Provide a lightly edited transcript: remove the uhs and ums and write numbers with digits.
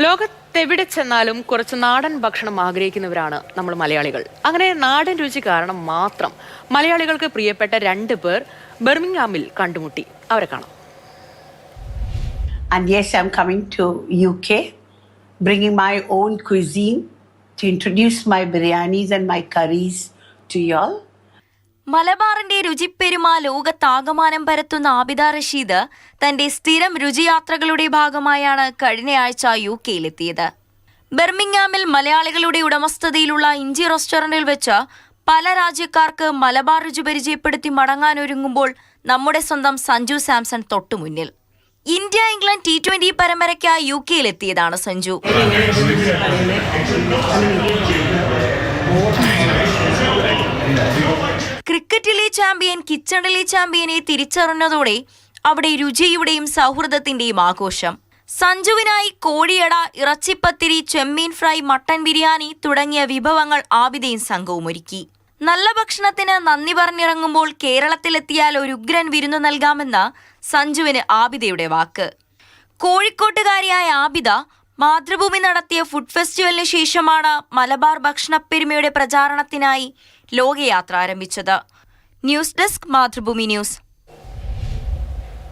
ലോകത്തെവിടെ ചെന്നാലും കുറച്ച് നാടൻ ഭക്ഷണം ആഗ്രഹിക്കുന്നവരാണ് നമ്മൾ മലയാളികൾ. അങ്ങനെ നാടൻ രുചി കാരണം മാത്രം മലയാളികൾക്ക് പ്രിയപ്പെട്ട 2 പേർ ബർമിംഗ്ഹാമിൽ കണ്ടുമുട്ടി. അവരെ കാണാം. And yes, I'm coming to UK, bringing my own cuisine to introduce my biryanis and my curries to y'all. മലബാറിന്റെ രുചിപ്പെരുമ ലോകത്താകമാനം പരത്തുന്ന ആബിദ റഷീദ് തന്റെ സ്ഥിരം രുചിയാത്രകളുടെ ഭാഗമായാണ് കഴിഞ്ഞയാഴ്ച UK-യിലെത്തിയത്. ബർമിംഗ്ഹാമിൽ മലയാളികളുടെ ഉടമസ്ഥതയിലുള്ള ഇഞ്ചി റെസ്റ്റോറന്റിൽ വെച്ച് പല രാജ്യക്കാർക്ക് മലബാർ രുചി പരിചയപ്പെടുത്തി മടങ്ങാനൊരുങ്ങുമ്പോൾ നമ്മുടെ സ്വന്തം സഞ്ജു സാംസൺ തൊട്ടുമുന്നിൽ. ഇന്ത്യ-ഇംഗ്ലണ്ട് T20 പരമ്പരയ്ക്കായി UK-യിലെത്തിയതാണ് സഞ്ജു. ക്രിക്കറ്റിലെ ചാമ്പ്യൻ കിച്ചണിലെ ചാമ്പ്യനെ തിരിച്ചറിഞ്ഞതോടെ അവിടെ രുചിയുടെയും സൗഹൃദത്തിന്റെയും ആഘോഷം. സഞ്ജുവിനായി കോഴിയട, ഇറച്ചിപ്പത്തിരി, ചെമ്മീൻ ഫ്രൈ, മട്ടൻ ബിരിയാണി തുടങ്ങിയ വിഭവങ്ങൾ ആബിദയും സംഘവും ഒരുക്കി. നല്ല ഭക്ഷണത്തിന് നന്ദി പറഞ്ഞിറങ്ങുമ്പോൾ കേരളത്തിലെത്തിയാൽ ഒരു ഉഗ്രൻ വിരുന്നു നൽകാമെന്ന സഞ്ജുവിന് ആബിദയുടെ വാക്ക്. കോഴിക്കോട്ടുകാരിയായ ആബിദ മാതൃഭൂമി നടത്തിയ ഫുഡ് ഫെസ്റ്റിവലിന് ശേഷമാണ് മലബാർ ഭക്ഷണപ്പെരുമയുടെ പ്രചാരണത്തിനായി ലോകയാത്ര ആരംഭിച്ചത്. News desk, Mathrubhumi news.